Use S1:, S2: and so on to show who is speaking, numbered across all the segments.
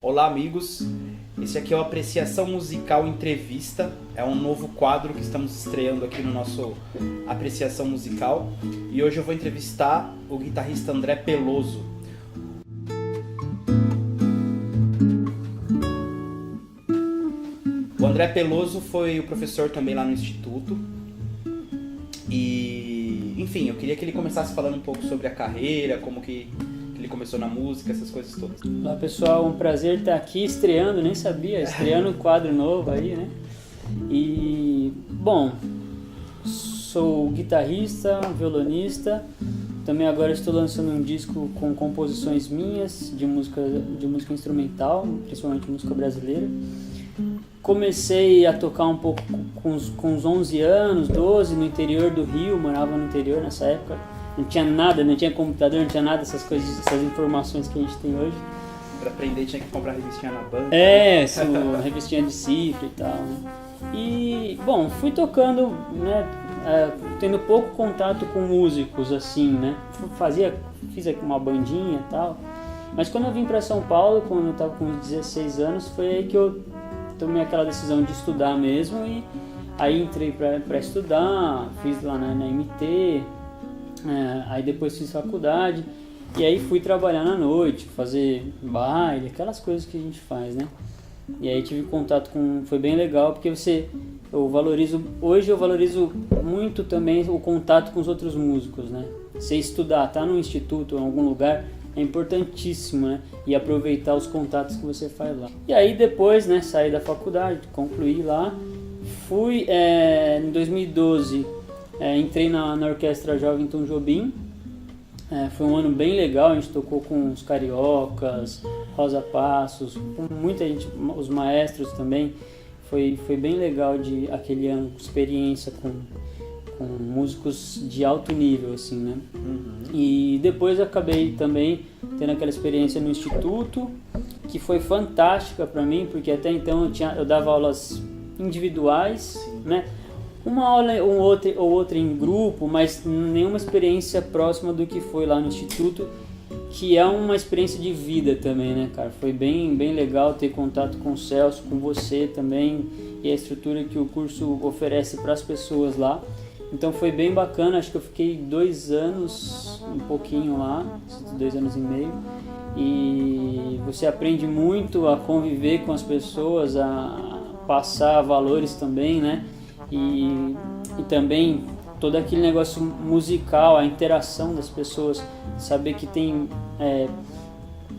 S1: Olá, amigos. Esse aqui é o Apreciação Musical Entrevista. É um novo quadro que estamos estreando aqui no nosso Apreciação Musical. E hoje eu vou entrevistar o guitarrista André Peloso. O André Peloso foi o professor também lá no Instituto. E, enfim, eu queria que ele começasse falando um pouco sobre a carreira, como que ele começou na música, essas coisas todas.
S2: Olá pessoal, um prazer estar aqui estreando, nem sabia, estreando um quadro novo aí, né? E, bom, sou guitarrista, violonista, também agora estou lançando um disco com composições minhas de música instrumental, principalmente música brasileira. Comecei a tocar um pouco com uns 11 anos, 12, no interior do Rio, morava no interior nessa época. Não tinha nada, não tinha computador, não tinha nada dessas coisas, essas informações que a gente tem hoje.
S1: Pra aprender tinha que comprar revistinha na banca.
S2: Revistinha de cifra e tal, né? E, bom, fui tocando, né, tendo pouco contato com músicos, assim, né? Fiz aqui uma bandinha e tal. Mas quando eu vim pra São Paulo, quando eu tava com uns 16 anos, foi aí que eu tomei aquela decisão de estudar mesmo. E aí entrei pra estudar, fiz lá na MT. Aí depois fiz faculdade e aí fui trabalhar na noite, fazer baile, aquelas coisas que a gente faz, né? E aí tive contato foi bem legal porque hoje eu valorizo muito também o contato com os outros músicos, né? Você estudar, tá num instituto ou em algum lugar é importantíssimo, né? E aproveitar os contatos que você faz lá. E aí depois, né, saí da faculdade, concluí lá, fui em 2012. Entrei na Orquestra Jovem Tom Jobim. Foi um ano bem legal, a gente tocou com os Cariocas, Rosa Passos, com muita gente, os maestros também. Foi bem legal aquele ano, experiência com músicos de alto nível, assim, né? Uhum. E depois acabei também tendo aquela experiência no Instituto, que foi fantástica para mim, porque até então eu dava aulas individuais, né? Uma aula ou outra em grupo, mas nenhuma experiência próxima do que foi lá no Instituto, que é uma experiência de vida também, né, cara? Foi bem legal ter contato com o Celso, com você também, e a estrutura que o curso oferece para as pessoas lá. Então foi bem bacana, acho que eu fiquei 2 anos, um pouquinho lá, 2 anos e meio, e você aprende muito a conviver com as pessoas, a passar valores também, né? E também todo aquele negócio musical, a interação das pessoas, saber que tem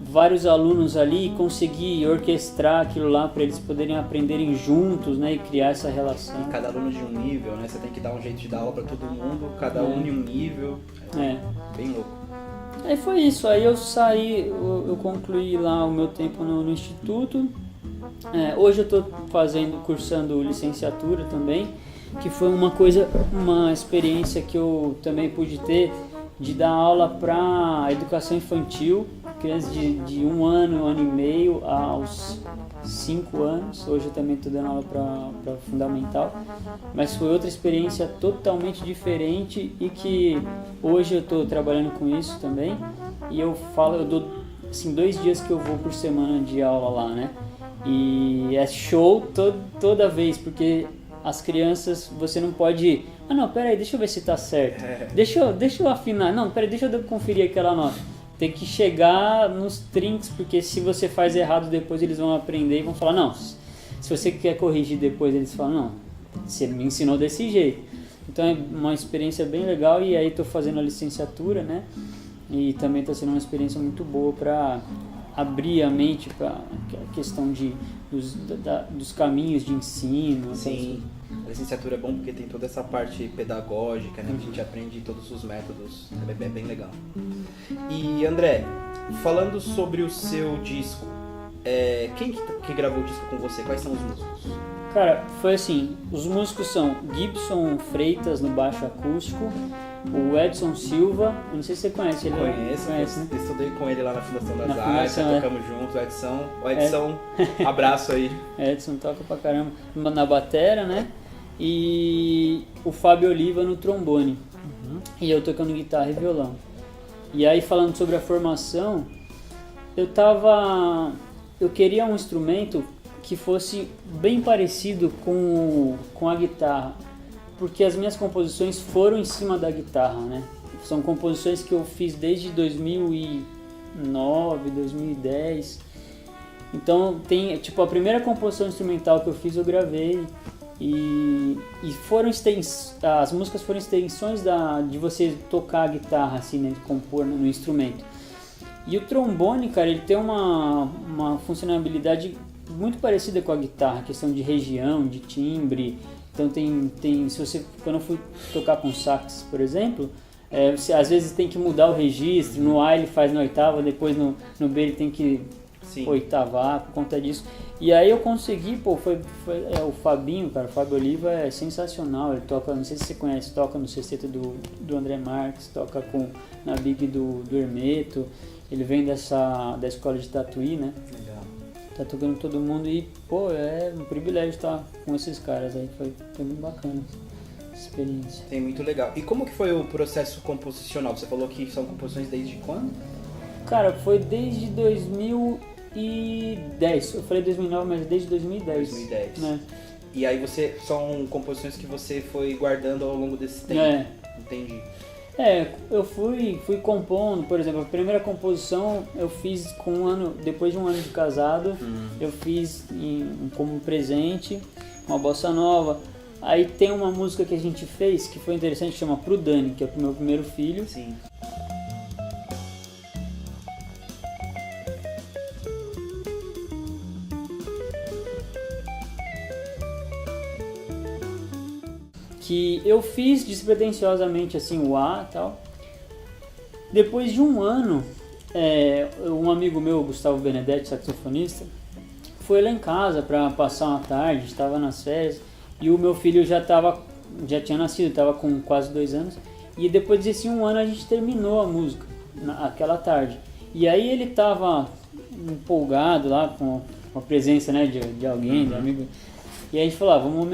S2: vários alunos ali e conseguir orquestrar aquilo lá para eles poderem aprenderem juntos, né, e criar essa relação.
S1: E cada aluno de um nível, né? Você tem que dar um jeito de dar aula para todo mundo, cada um em um nível. Bem louco.
S2: Aí foi isso, aí eu saí, eu concluí lá o meu tempo no Instituto. Hoje eu estou cursando licenciatura também, que foi uma experiência que eu também pude ter de dar aula para educação infantil, crianças de 1 ano, 1 ano e meio aos 5 anos. Hoje eu também estou dando aula para fundamental, mas foi outra experiência totalmente diferente e que hoje eu estou trabalhando com isso também. E eu dou assim, 2 dias que eu vou por semana de aula lá, né? E é show toda vez, porque as crianças, você não pode... não, peraí, deixa eu ver se tá certo. Deixa eu afinar. Não, peraí, deixa eu conferir aquela nota. Tem que chegar nos trinks, porque se você faz errado depois eles vão aprender e vão falar, não, se você quer corrigir depois, eles falam, não, você me ensinou desse jeito. Então é uma experiência bem legal e aí tô fazendo a licenciatura, né? E também tá sendo uma experiência muito boa para abrir a mente para a questão dos caminhos de ensino.
S1: Sim, a licenciatura é bom porque tem toda essa parte pedagógica, né? Que a gente aprende todos os métodos, é bem legal. E André, falando sobre o seu disco, quem que gravou o disco com você? Quais são os músicos?
S2: Cara, foi assim, os músicos são Gibson Freitas no baixo acústico, o Edson Silva, eu não sei se você conhece ele.
S1: Conheço, né? Estudei com ele lá na Fundação das Artes, tocamos juntos, o Edson, abraço aí.
S2: Edson toca pra caramba na batera, né? E o Fábio Oliva no trombone. E eu tocando guitarra e violão. E aí falando sobre a formação, eu eu queria um instrumento que fosse bem parecido com a guitarra, porque as minhas composições foram em cima da guitarra, né? São composições que eu fiz desde 2009, 2010. Então tem, tipo, a primeira composição instrumental que eu fiz eu gravei e foram as músicas foram extensões de você tocar a guitarra assim, né, compor no instrumento. E o trombone, cara, ele tem uma funcionalidade muito parecida com a guitarra, questão de região, de timbre. Então quando eu fui tocar com sax, por exemplo, você às vezes tem que mudar o registro, no A ele faz na oitava, depois no B ele tem que oitavar por conta disso. E aí eu consegui, o Fabinho, cara, o Fábio Oliva é sensacional, ele toca, não sei se você conhece, toca no sexteto do André Marques, toca na Big do Hermeto, ele vem da escola de Tatuí, né?
S1: Legal.
S2: Tá tocando todo mundo e, é um privilégio estar com esses caras aí, foi muito bacana essa experiência.
S1: Sim, muito legal. E como que foi o processo composicional? Você falou que são composições desde quando?
S2: Cara, foi desde 2010. Eu falei 2009, mas desde 2010.
S1: 2010.
S2: Né?
S1: E aí são composições que você foi guardando ao longo desse tempo. Entendi.
S2: Eu fui compondo, por exemplo, a primeira composição eu fiz depois de um ano de casado, eu fiz como presente, uma bossa nova. Aí tem uma música que a gente fez que foi interessante, chama Pro Dani, que é pro meu primeiro filho.
S1: Sim.
S2: Que eu fiz despretensiosamente assim o A e tal. Depois de um ano, um amigo meu, Gustavo Benedetti, saxofonista, foi lá em casa para passar uma tarde, estava nas férias, e o meu filho já tinha nascido, estava com quase 2 anos, e depois desse um ano a gente terminou a música, aquela tarde. E aí ele estava empolgado lá com a presença, né, de alguém, de amigo. E aí a gente falou, vamos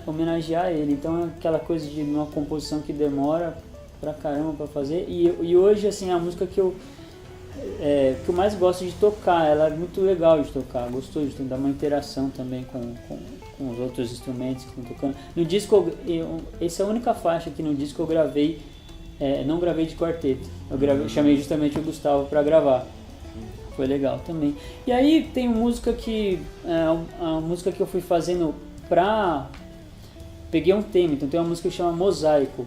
S2: homenagear ele. Então é aquela coisa de uma composição que demora pra caramba pra fazer. E hoje, assim, a música que eu mais gosto de tocar, ela é muito legal de tocar, gostoso de dar uma interação também com os outros instrumentos que estão tocando. No disco, essa é a única faixa que no disco eu gravei, não gravei de quarteto. Eu chamei justamente o Gustavo pra gravar. Foi legal também. E aí tem música a música que eu fui fazendo peguei um tema, então tem uma música que chama Mosaico,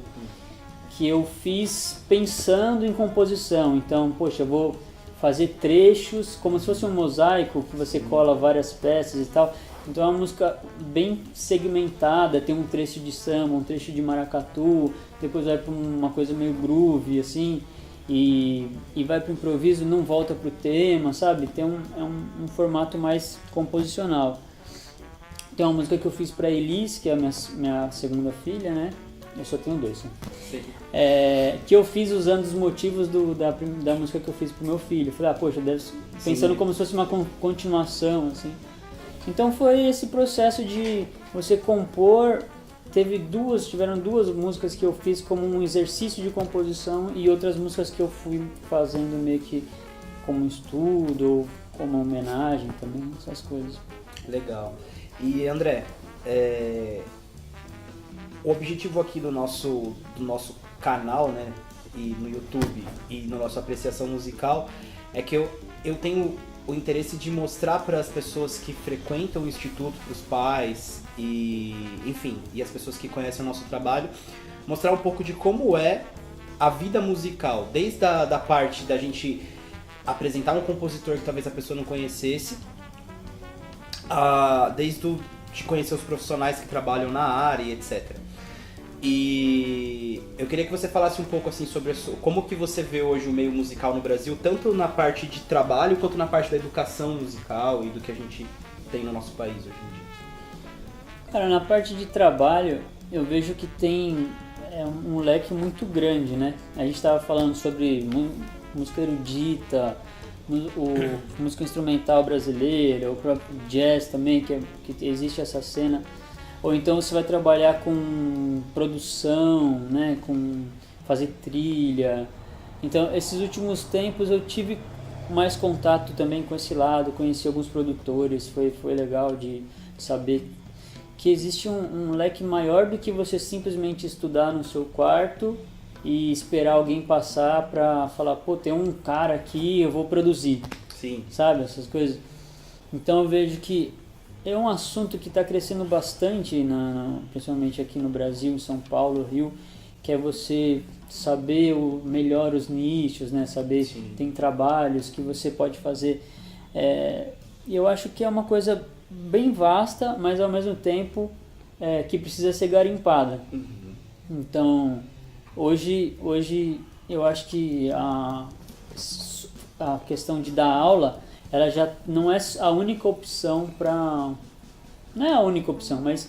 S2: que eu fiz pensando em composição. Então, eu vou fazer trechos como se fosse um mosaico que você cola várias peças e tal. Então é uma música bem segmentada, tem um trecho de samba, um trecho de maracatu, depois vai para uma coisa meio groove assim, e vai para o improviso, não volta para o tema, sabe? Tem um formato mais composicional. Tem uma música que eu fiz para Elis, que é a minha segunda filha, né? Eu só tenho 2. Né? Que eu fiz usando os motivos da música que eu fiz pro meu filho. Eu falei, pensando como se fosse uma continuação, assim. Então foi esse processo de você compor. Tiveram 2 músicas que eu fiz como um exercício de composição e outras músicas que eu fui fazendo meio que como estudo, ou como homenagem também, essas coisas.
S1: Legal. E André, o objetivo aqui do nosso canal, né, e no YouTube e na nossa apreciação musical é que eu tenho o interesse de mostrar para as pessoas que frequentam o Instituto, para os pais e, enfim, e as pessoas que conhecem o nosso trabalho, mostrar um pouco de como é a vida musical, desde a parte da gente apresentar um compositor que talvez a pessoa não conhecesse, de conhecer os profissionais que trabalham na área e etc. E eu queria que você falasse um pouco assim sobre como que você vê hoje o meio musical no Brasil, tanto na parte de trabalho quanto na parte da educação musical e do que a gente tem no nosso país hoje em dia.
S2: Cara, na parte de trabalho eu vejo que tem um leque muito grande, né? A gente estava falando sobre música erudita, música instrumental brasileira, o próprio jazz também, que existe essa cena. Ou então você vai trabalhar com produção, né, com fazer trilha. Então, esses últimos tempos eu tive mais contato também com esse lado, conheci alguns produtores, foi legal de saber que existe um leque maior do que você simplesmente estudar no seu quarto e esperar alguém passar pra falar, pô, tem um cara aqui, eu vou produzir.
S1: Sim.
S2: Sabe, essas coisas. Então eu vejo que é um assunto que está crescendo bastante, principalmente aqui no Brasil, em São Paulo, Rio, que é você saber melhor os nichos, né? Saber que tem trabalhos que você pode fazer. E eu acho que é uma coisa bem vasta, mas ao mesmo tempo que precisa ser garimpada.
S1: Uhum.
S2: Então, hoje eu acho que a questão de dar aula, ela já não é a única opção para... Não é a única opção, mas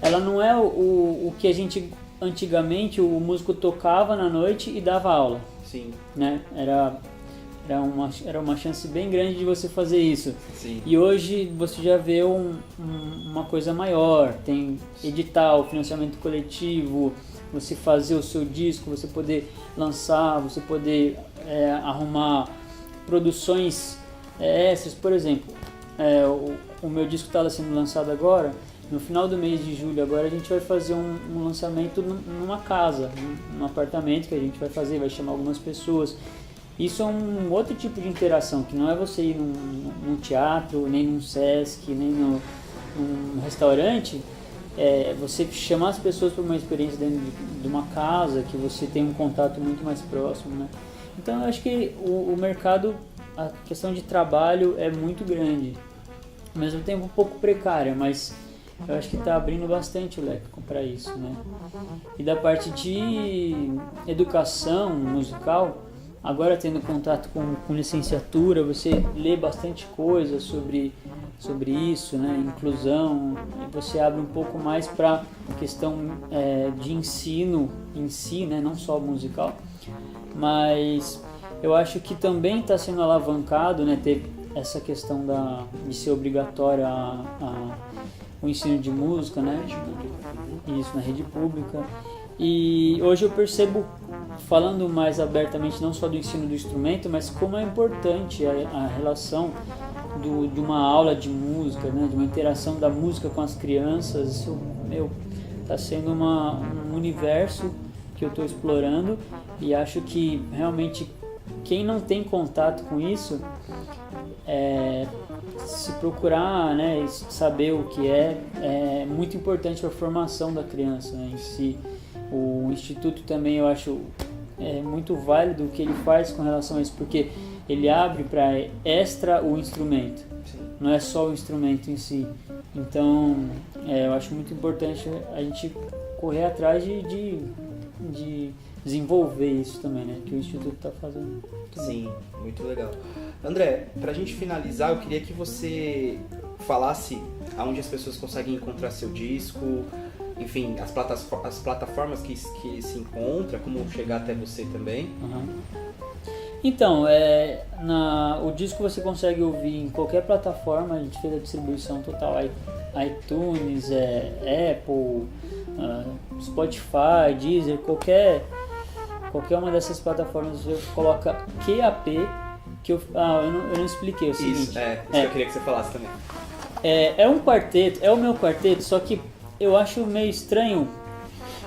S2: ela não é o que a gente... Antigamente o músico tocava na noite e dava aula.
S1: Sim.
S2: Né? Era uma chance bem grande de você fazer isso.
S1: Sim.
S2: E hoje você já vê uma coisa maior. Tem edital, financiamento coletivo, você fazer o seu disco, você poder lançar, você poder arrumar produções extras. Por exemplo, o meu disco está sendo lançado agora. No final do mês de julho agora a gente vai fazer um lançamento numa casa, num apartamento que a gente vai fazer, vai chamar algumas pessoas. Isso é um outro tipo de interação, que não é você ir num teatro, nem num Sesc, nem num restaurante. Você chamar as pessoas para uma experiência dentro de uma casa, que você tem um contato muito mais próximo, né? Então eu acho que o mercado, a questão de trabalho é muito grande, ao mesmo tempo um pouco precária, mas eu acho que está abrindo bastante o leque para isso, né? E da parte de educação musical, agora tendo contato com licenciatura, você lê bastante coisa sobre isso, né? Inclusão, e você abre um pouco mais para a questão de ensino em si, né? Não só musical, mas eu acho que também está sendo alavancado, né? Ter essa questão de ser obrigatório o ensino de música, né? Isso, na rede pública. E hoje eu percebo, falando mais abertamente, não só do ensino do instrumento, mas como é importante a relação de uma aula de música, né? De uma interação da música com as crianças. Isso, tá sendo um universo que eu estou explorando, e acho que realmente quem não tem contato com isso, se procurar, né, saber o que é muito importante para a formação da criança, né, em si. O Instituto também eu acho muito válido o que ele faz com relação a isso, porque ele abre para extra o instrumento. Sim. Não é só o instrumento em si. Então eu acho muito importante a gente correr atrás de desenvolver isso também, né, que o Instituto está fazendo.
S1: Sim, muito legal. André, pra gente finalizar, eu queria que você falasse aonde as pessoas conseguem encontrar seu disco, enfim, as plataformas que se encontra, como chegar até você também.
S2: Uhum. Então, o disco você consegue ouvir em qualquer plataforma, a gente fez a distribuição total, iTunes, Apple, Spotify, Deezer, qualquer uma dessas plataformas você coloca QAP, que eu não expliquei o seguinte.
S1: Isso que eu queria que você falasse também.
S2: É um quarteto, é o meu quarteto, só que eu acho meio estranho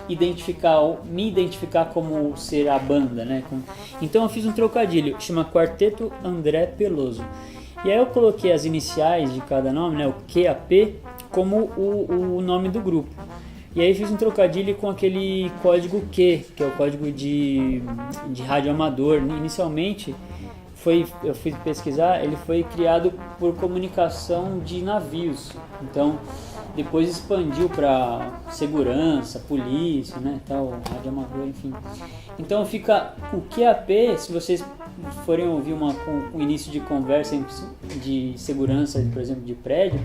S2: me identificar como ser a banda, né? Então eu fiz um trocadilho, chama Quarteto André Peloso. E aí eu coloquei as iniciais de cada nome, né? O QAP, como o nome do grupo. E aí fiz um trocadilho com aquele código Q, que é o código de rádio amador. Inicialmente, eu fui pesquisar, ele foi criado por comunicação de navios. Então, depois expandiu para segurança, polícia, né, tal, rádio amador, enfim. Então fica o QAP, se vocês forem ouvir com o início de conversa de segurança, por exemplo, de prédio,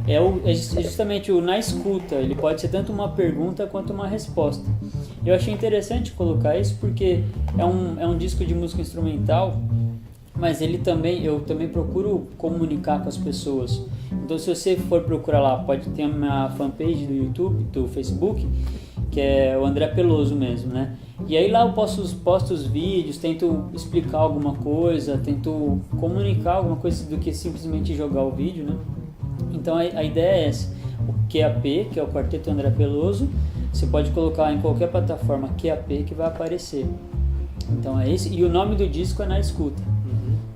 S2: é justamente o na escuta. Ele pode ser tanto uma pergunta quanto uma resposta. Eu achei interessante colocar isso porque é um disco de música instrumental, mas eu também procuro comunicar com as pessoas. Então se você for procurar lá, pode ter uma fanpage do YouTube, do Facebook, que é o André Peloso mesmo, né? E aí lá eu posto os vídeos, tento explicar alguma coisa, tento comunicar alguma coisa do que simplesmente jogar o vídeo, né? Então a ideia é essa. O QAP, que é o Quarteto André Peloso, você pode colocar em qualquer plataforma QAP que vai aparecer. Então é esse. E o nome do disco é Na Escuta.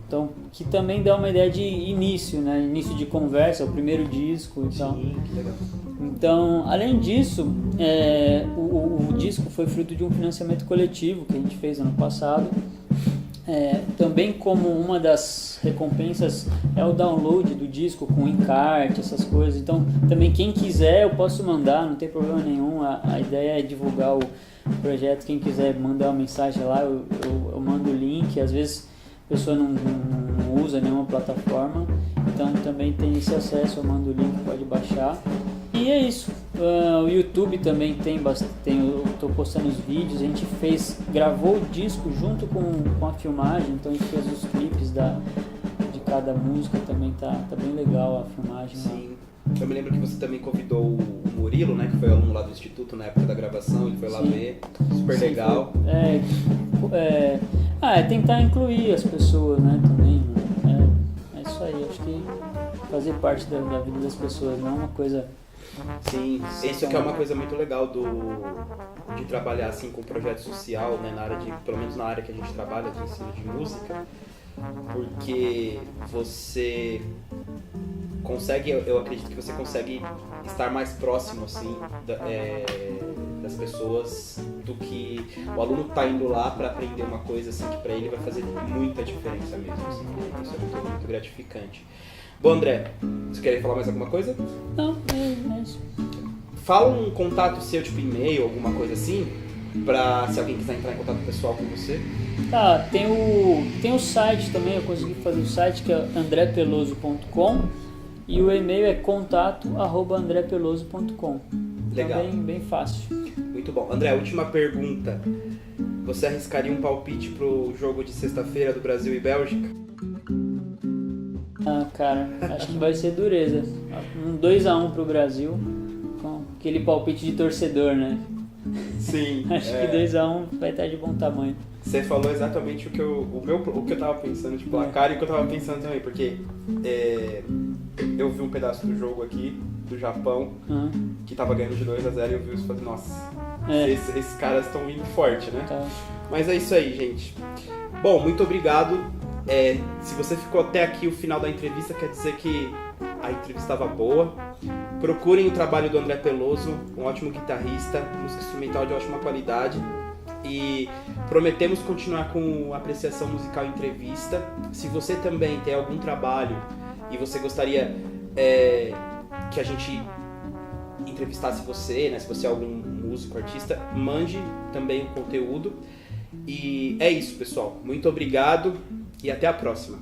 S2: Então, que também dá uma ideia de início, né? Início de conversa, o primeiro disco. Então,
S1: Sim, que legal.
S2: Então, além disso, o disco foi fruto de um financiamento coletivo que a gente fez ano passado. Também como uma das recompensas é o download do disco com encarte, essas coisas. Então, também quem quiser eu posso mandar, não tem problema nenhum. A ideia é divulgar o projeto. Quem quiser mandar uma mensagem lá, eu mando o link. Às vezes a pessoa não usa nenhuma plataforma, então também tem esse acesso, eu mando o link, pode baixar. E é isso. O YouTube também eu estou postando os vídeos, a gente gravou o disco junto com a filmagem, então a gente fez os clipes de cada música, também tá bem legal a filmagem.
S1: Sim. Eu me lembro que você também convidou o Murilo, né, que foi aluno lá do Instituto na época da gravação, ele foi lá ver, super
S2: Sim,
S1: legal.
S2: Tentar incluir as pessoas, né, também. É isso aí, acho que fazer parte da vida das pessoas, não é uma coisa...
S1: Sim, isso que é uma coisa muito legal de trabalhar assim com projeto social, né, pelo menos na área que a gente trabalha, de ensino de música, porque você consegue, eu acredito que você consegue estar mais próximo assim das pessoas do que o aluno tá indo lá para aprender uma coisa assim que para ele vai fazer muita diferença mesmo, assim, isso é muito, muito gratificante. Bom, André, você quer falar mais alguma coisa?
S2: Não, é isso.
S1: Fala um contato seu, tipo e-mail, alguma coisa assim, pra se alguém quiser entrar em contato pessoal com você.
S2: Tá, tem o site também, eu consegui fazer o site que é andrepeloso.com e o e-mail é contato@andrepeloso.com.
S1: Legal.
S2: Então, bem fácil.
S1: Muito bom. André, última pergunta. Você arriscaria um palpite pro jogo de sexta-feira do Brasil e Bélgica?
S2: Cara, acho que vai ser dureza. Um 2-1 pro Brasil, com aquele palpite de torcedor, né?
S1: Sim.
S2: Acho que 2-1 vai estar de bom tamanho.
S1: Você falou exatamente o que eu tava pensando de placar e o que eu tava pensando também, porque eu vi um pedaço do jogo aqui, do Japão, que tava ganhando de 2-0 e eu vi isso e falei, nossa, esses caras estão indo forte, né? Tá. Mas é isso aí, gente. Bom, muito obrigado. Se você ficou até aqui o final da entrevista, quer dizer que a entrevista estava boa. Procurem o trabalho do André Peloso, um ótimo guitarrista, música instrumental de ótima qualidade. E prometemos continuar com apreciação musical e entrevista. Se você também tem algum trabalho e você gostaria que a gente entrevistasse você, né? Se você é algum músico, artista, mande também o conteúdo. E é isso, pessoal. Muito obrigado e até a próxima.